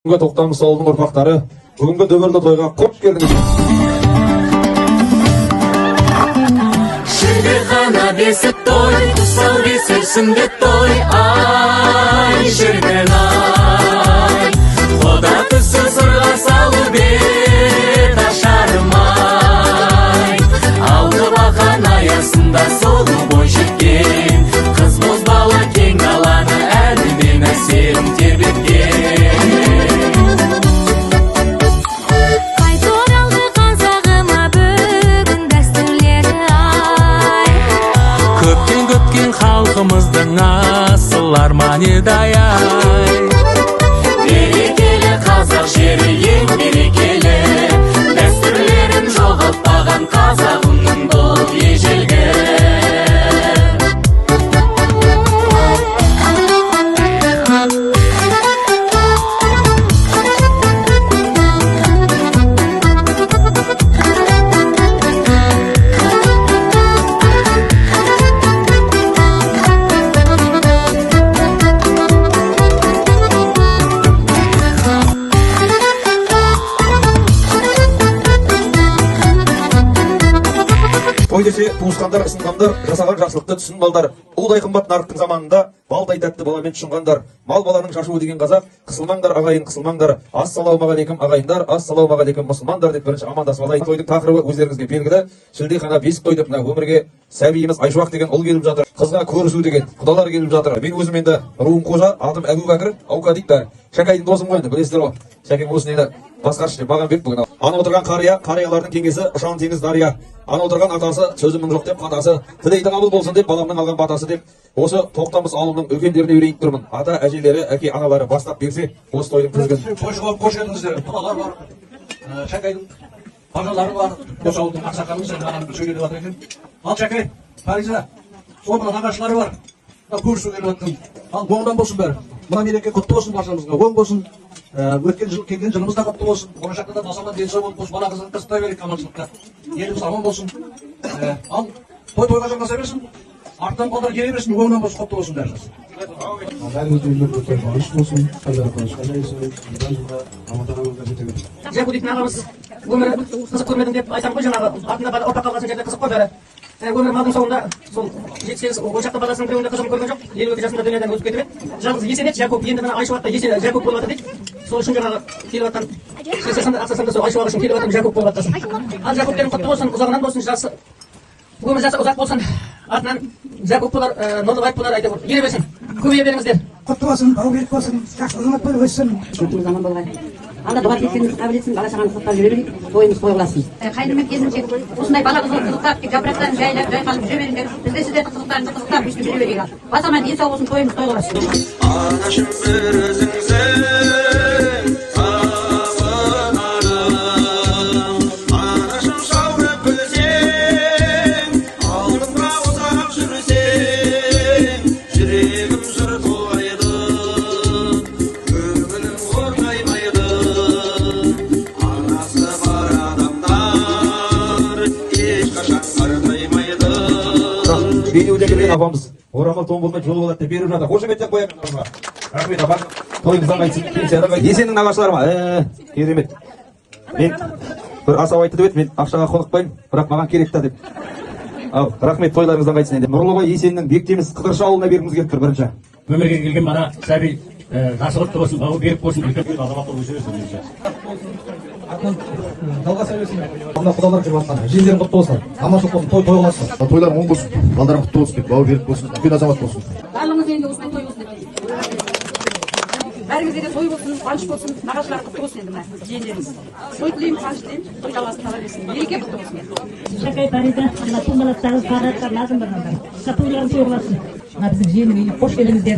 Бүгінгі Тоқтамыс ауылының ұрпақтары бүгінгі дөбірлі тойға қош келдіңіз. Шілдехана бесік той, тұсау бесілсінді той, ай, жермен ай. Құда түсі сырға салу бет ашармай. Алды бақан аясында солы бой жеткен, қыз боз бала кең даланы әнімен әсерін тербеткен. Көткен халқымыздың асыл арманы ай. Берекелі қазақ жері ең берекелі, дәстүрлерін жоғалтпаған қазағымның бұл ежелгі. Той десе туысқандар, ысынғандар, жасаған жақсылықты түсін балдар. Ұлдай қымбат нарықтың заманында балдай тәтті баламен тұшынғандар. Мал баланың шашуы деген қазақ, қысылмаңдар ағайын, қысылмаңдар. Ассалаумағалейкум ағайындар, ассалаумағалейкум мұсылмандар деп бірінші амандасып алайық. Тойдың тақырыбы өздеріңізге белгілі. Шілдехана бесік той деп мына өмірге сәбиіміз Айшуақ деген ұл келіп жатыр. Қызға көрісу деген құдалар келіп жатыр. Мен өзім енді руым қожа, атым Әбу Бәкір, Ауқа дейді бәрі. Шәкайдың досым ғой енді, білесіздер ғой. Шәкең осыны енді басқашы Бағанбек бүгін. Ана отырған қариялардың кеңесі ұшан теңіз дария. Ана отырған атасы сөзімнің жоқ деп қатасы, тілейді қабыл болсын деп баламның алған батасы деп осы Тоқтамыс ауылының үлкендеріне үйреніп тұрмын. Ата әжелері, әке аналары бастап берсе осы тойдың тізгінін. Тойшыға қош келдіңіздер. Құдалар бар, Шәкайдың ағалары бар, осы ауылдың ақсақалымыз сөйлеп жатыр екен. Ал Шәкай, Фариза, сол нағашылары бар. Көрісу келіп жатқан. Ал оңдан болсын бәрі. Мына мереке құтты болсын баршамызға. Оң болсын. Өткен жыл келген жылымыз да құтты болсын. Болашақта да басаман денсаулық болып болсын. Бала қызын қыстай берейік аманшылықта. Еліміз аман болсын. Ал тойға жалғаса берсін. Артынан балдар келе берсін. Оңнан болсын, құтты болсын бәрі. Бәріңізді үйлерді той бағыш болсын. Қазір қонышқа жайсын. Жылға амантағанымызда жете берсін. Жәку дейтін ағамыз өмірі қызық көрмедім деп айтам ғой жаңағы. Артында ұрпақ қалған жерде қызық қой бәрі. Өмір малдың соңында сол 7-8 ошақта баласының біреуінде қызығын көрген жоқ. 52 жасында дүниеден өтіп кетіп еді. Жалғыз есенет Жәкуп енді мына Айшуақта есен Жәкуп болып жатыр дейді. Сол үшін жаңағы келіп жатқан ақсасында сол Айшуақ үшін келіп жатқан Жәкуп болып жатыр. Ал Жәкуптерің құтты болсын, ұзағынан болсын, жасы өмір жасы ұзақ болсын. Артынан Жәкуп болар, Нұрлыбай болар айтып ере берсін. Көбейе беріңіздер. Құтты болсын, бау берік болсын, жақсы азамат болып өссін. Шөптің заман болғай. Алда дұға тілсеңіз қабыл етсін, бала шағаны құттықтап жүре берейік, тойымыз той қыласын. Қайнымен кезінше осындай бала қызықтап, жапырақтарын жайлап, жайқалып жүре беріңдер. Біз де сіздер қызықтарыңызды қызықтап, өстіп жүре берейік. Басама денсаулық болсын, тойымыз той қыласын. Анашым бір өзіңсің, сағынарым. Анашым жаурап күлсең, алдымда ұзақ жүрсең, жүрегім жыр толғайды, көңілім қорғаймайды. Анасы бар адамдар ешқашан қарғаймайды. Бейнеудегі мен апамыз орамал тон болмай жол болады деп беріп жатыр. Қошеметтен қоямын. Рахмет апа. Тойыңыздан қайтсын. Есеннің нағашылары ма? Керемет. Мен бір асау айтты деп еді, мен ақшаға қорықпаймын, бірақ маған керек та деп. Ал, рахмет, тойларыңыздан қайтсын енді. Нұрлыбай Есеннің Бектеміз Қыдыршы ауылына бергіміз келіп тұр бірінші. Өмірге келген бана сәби жасы құтты болсын, бауы берік болсын, үлкен азамат болып өсе берсін. Жалғаса берсін. Мына құдалар келіп жатқан. Жеңдерің құтты болсын. Аманшылық болсын, той қыласын. Тойларың оң болсын, балдарың құтты болсын, бауы берік болсын, үлкен азамат болсын. Барлығыңыз енді осындай той болсын деп. Бәріңізде де той болсын, қуаныш болсын, нағашылар құтты болсын енді мына жиендеріңіз. Той тілеймін, қуаныш тілеймін, той жалғасын таба берсін. Мереке құтты болсын. Шәкай Фариза, мына тумалақтағы сағаттар назым барғандар. Тойларын той қыласын. Мына біздің жиеннің үйіне қош келдіңіздер.